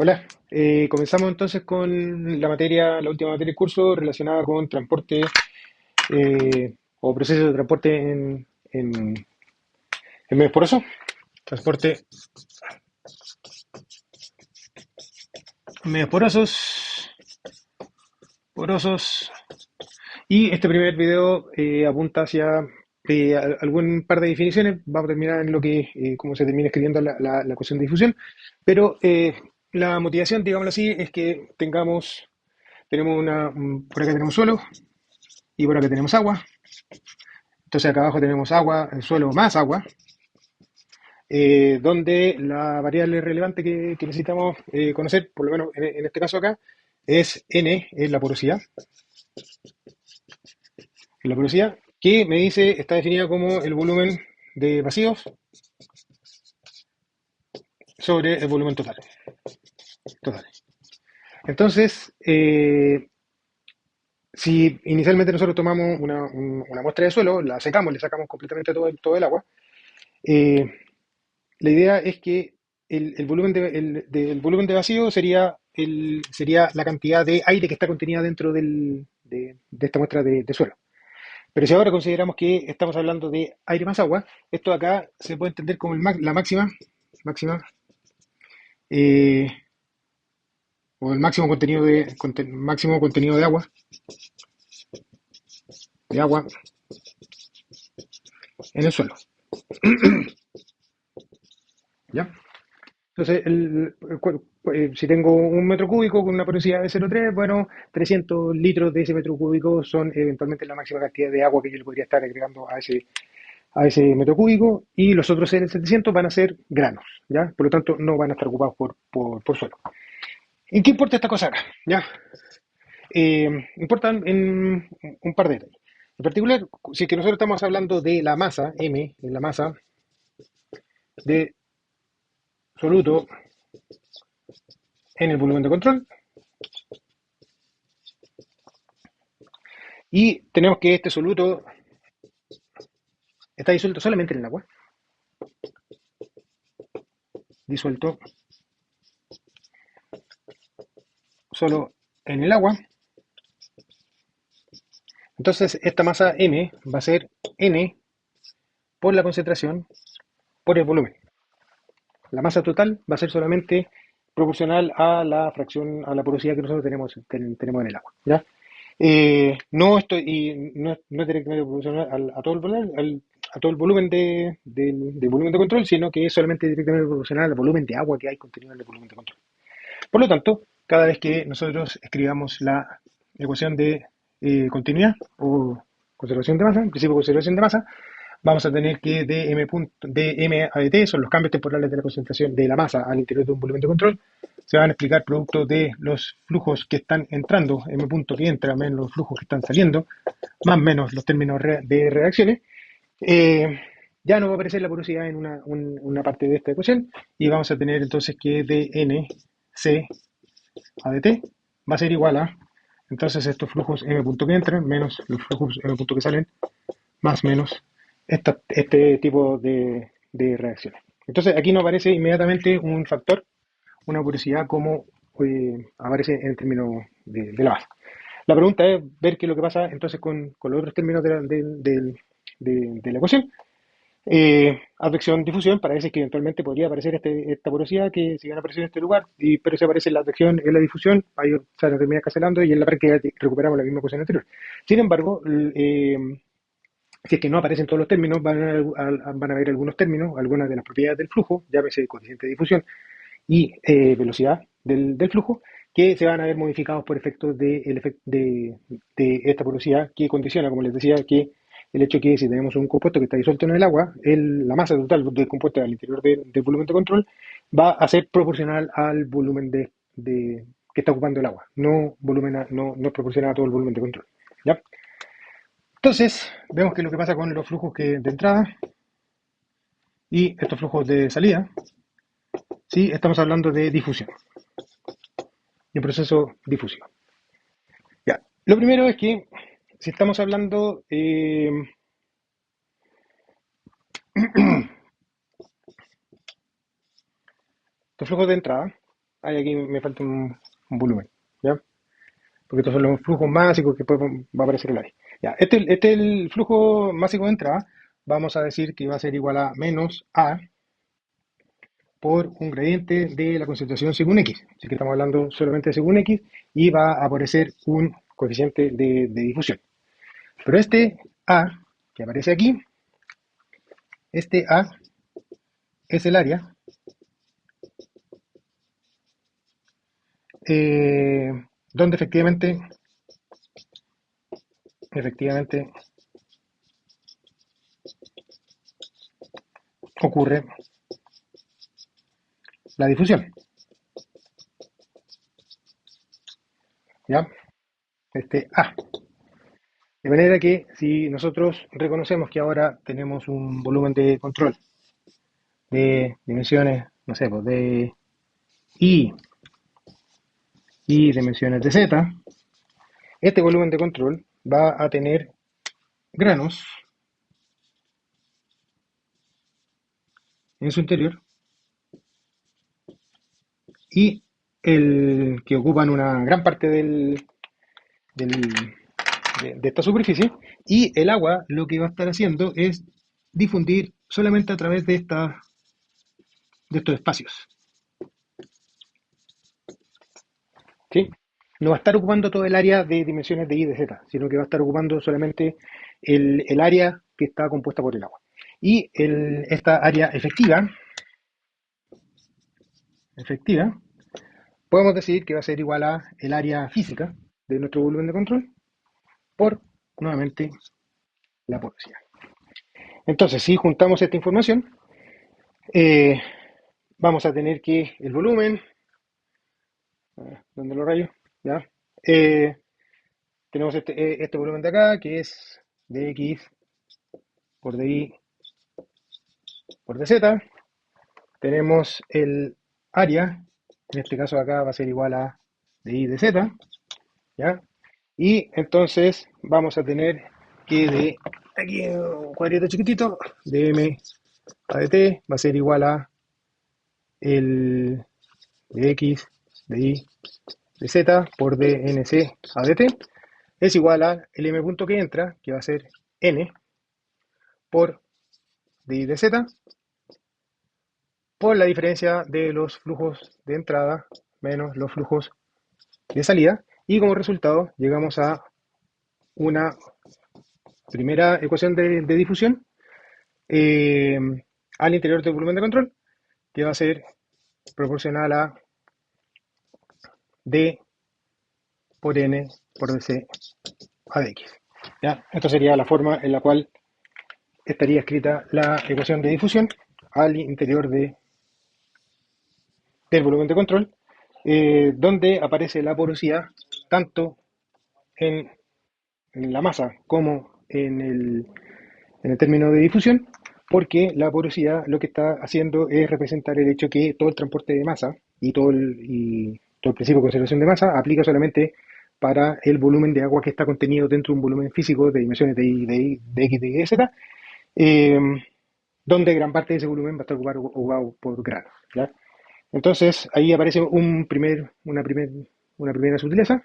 Hola, comenzamos entonces con la última materia del curso relacionada con transporte o procesos de transporte en medios porosos. Transporte en medios porosos. Y este primer video apunta hacia algún par de definiciones. Vamos a terminar en lo que, cómo se termina escribiendo la ecuación de difusión. Pero la motivación, digámoslo así, es que tenemos por acá tenemos suelo y por acá tenemos agua. Entonces acá abajo tenemos agua, el suelo más agua, donde la variable relevante que necesitamos conocer, por lo menos en este caso acá, es N, es la porosidad, que me dice, está definida como el volumen de vacíos sobre el volumen total. Entonces, si inicialmente nosotros tomamos una muestra de suelo, la secamos, le sacamos completamente todo el agua, eh, la idea es que el volumen del volumen de vacío sería la cantidad de aire que está contenida dentro de esta muestra de suelo. Pero si ahora consideramos que estamos hablando de aire más agua, esto acá se puede entender como la máxima eh, o el máximo máximo contenido de agua en el suelo. ¿Ya? Entonces, si tengo un metro cúbico con una porosidad de 0,3, bueno, 300 litros de ese metro cúbico son eventualmente la máxima cantidad de agua que yo le podría estar agregando a ese metro cúbico, y los otros 700 van a ser granos, ¿ya? Por lo tanto, no van a estar ocupados por suelo. ¿En qué importa esta cosa acá? ¿Ya? Importan en un par de detalles. En particular, si es que nosotros estamos hablando de la masa, M, en la masa de soluto en el volumen de control, y tenemos que este soluto está disuelto solamente en el agua, disuelto solo en el agua. Entonces, esta masa M va a ser N por la concentración por el volumen. La masa total va a ser solamente proporcional a la fracción, a la porosidad que nosotros tenemos en el agua, ¿ya? No es directamente proporcional a todo el volumen del volumen de control, sino que es solamente directamente proporcional al volumen de agua que hay contenido en el volumen de control. Por lo tanto, cada vez que nosotros escribamos la ecuación de continuidad o conservación de masa, en principio de conservación de masa, vamos a tener que dm a dt son los cambios temporales de la concentración de la masa al interior de un volumen de control. Se van a explicar producto de los flujos que están entrando, m punto que entra menos los flujos que están saliendo, más o menos los términos de reacciones. Eh, ya no va a aparecer la porosidad en una parte de esta ecuación, y vamos a tener entonces que dnc a dt va a ser igual a, entonces, estos flujos m punto que entran menos los flujos m punto que salen, más menos este tipo de reacciones. Entonces, aquí no aparece inmediatamente un factor, una porosidad como aparece en el término de la base. La pregunta es ver qué es lo que pasa entonces con los otros términos de la ecuación. Advección, difusión, parece que eventualmente podría aparecer esta porosidad que si van a aparecer en este lugar, pero si aparece la advección en la difusión, ahí se termina cancelando y en la práctica recuperamos la misma ecuación anterior. Sin embargo, si es que no aparecen todos los términos, van a haber algunos términos, algunas de las propiedades del flujo, llámese coeficiente de difusión y velocidad del flujo, que se van a ver modificados por efectos de esta porosidad que condiciona, como les decía, que el hecho que si tenemos un compuesto que está disuelto en el agua, la masa total del compuesto al interior del volumen de control va a ser proporcional al volumen que está ocupando el agua, no es proporcional a todo el volumen de control. ¿Ya? Entonces, vemos que lo que pasa con los flujos de entrada y estos flujos de salida, sí, estamos hablando de difusión, de proceso difusivo. Ya. Lo primero es que si estamos hablando de flujos de entrada, Hay aquí me falta un volumen, ¿ya? Porque estos son los flujos máxicos que después va a aparecer el área. Ya, este es el flujo máxico de entrada. Vamos a decir que va a ser igual a menos A por un gradiente de la concentración según X. Así que estamos hablando solamente según X y va a aparecer un coeficiente de difusión. Pero este A que aparece aquí, este A es el área eh, donde efectivamente ocurre la difusión. ¿Ya? Este A. De manera que si nosotros reconocemos que ahora tenemos un volumen de control de dimensiones, no sé, pues de I y dimensiones de Z, este volumen de control va a tener granos en su interior y el que ocupan una gran parte del- de esta superficie, y el agua lo que va a estar haciendo es difundir solamente a través de estos espacios. ¿Sí? No va a estar ocupando todo el área de dimensiones de I y de Z, sino que va a estar ocupando solamente el área que está compuesta por el agua. Y esta área efectiva, podemos decir que va a ser igual a el área física de nuestro volumen de control por, nuevamente, la porosidad. Entonces, si juntamos esta información, eh, vamos a tener que el volumen, ¿dónde lo rayo? ¿Ya? Eh, tenemos este volumen de acá, que es dx por dy por dz. Tenemos el área, en este caso acá va a ser igual a dy dz, ¿ya? Y entonces vamos a tener que de aquí un cuadrito chiquitito, de m a dt va a ser igual a el de x de y de z por dnc a dt es igual a el m punto que entra, que va a ser n por di de z por la diferencia de los flujos de entrada menos los flujos de salida, y como resultado llegamos a una primera ecuación de difusión eh, al interior del volumen de control, que va a ser proporcional a d por n por dc a dx. ¿Ya? Esto sería la forma en la cual estaría escrita la ecuación de difusión al interior del volumen de control, donde aparece la porosidad tanto en, en la masa como en el término de difusión, porque la porosidad lo que está haciendo es representar el hecho que todo el transporte de masa y todo el principio de conservación de masa aplica solamente para el volumen de agua que está contenido dentro de un volumen físico de dimensiones de x, de y, de z, eh, donde gran parte de ese volumen va a estar ocupado por granos. ¿Ya? Entonces ahí aparece una primera sutileza,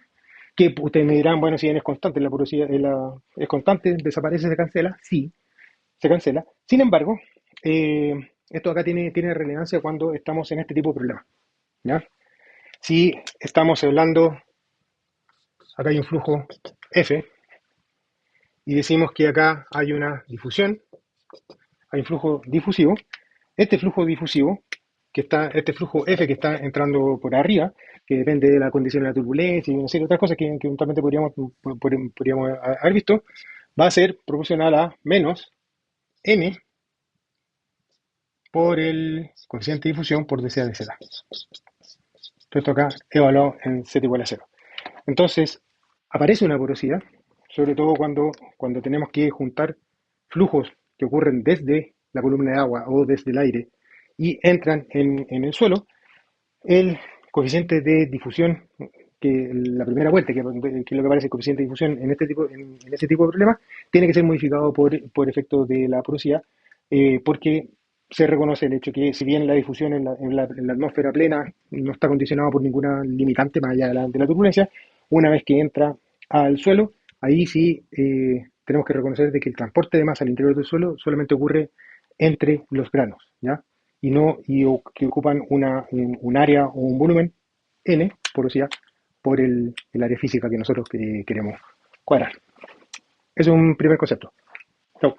que ustedes me dirán, bueno, si bien es constante, la porosidad es constante, desaparece, se cancela, sí, se cancela. Sin embargo, esto acá tiene relevancia cuando estamos en este tipo de problemas. ¿Ya? Si estamos hablando, acá hay un flujo F, y decimos que acá hay una difusión, hay un flujo difusivo, este flujo difusivo, este flujo F que está entrando por arriba, que depende de la condición de la turbulencia y una serie de otras cosas que eventualmente podríamos haber visto, va a ser proporcional a menos M por el coeficiente de difusión por dc de z. Todo esto acá evaluado en z igual a 0. Entonces, aparece una porosidad, sobre todo cuando tenemos que juntar flujos que ocurren desde la columna de agua o desde el aire y entran en el suelo. El coeficiente de difusión, que la primera vuelta, que es lo que aparece el coeficiente de difusión en este tipo de problemas, tiene que ser modificado por efecto de la porosidad, porque se reconoce el hecho que si bien la difusión en la atmósfera plena no está condicionada por ninguna limitante más allá de la turbulencia, una vez que entra al suelo, ahí sí tenemos que reconocer de que el transporte de masa al interior del suelo solamente ocurre entre los granos, ¿ya? Y no que ocupan un área o un volumen n, porosidad, por el área física que nosotros queremos cuadrar. Ese es un primer concepto. Chau.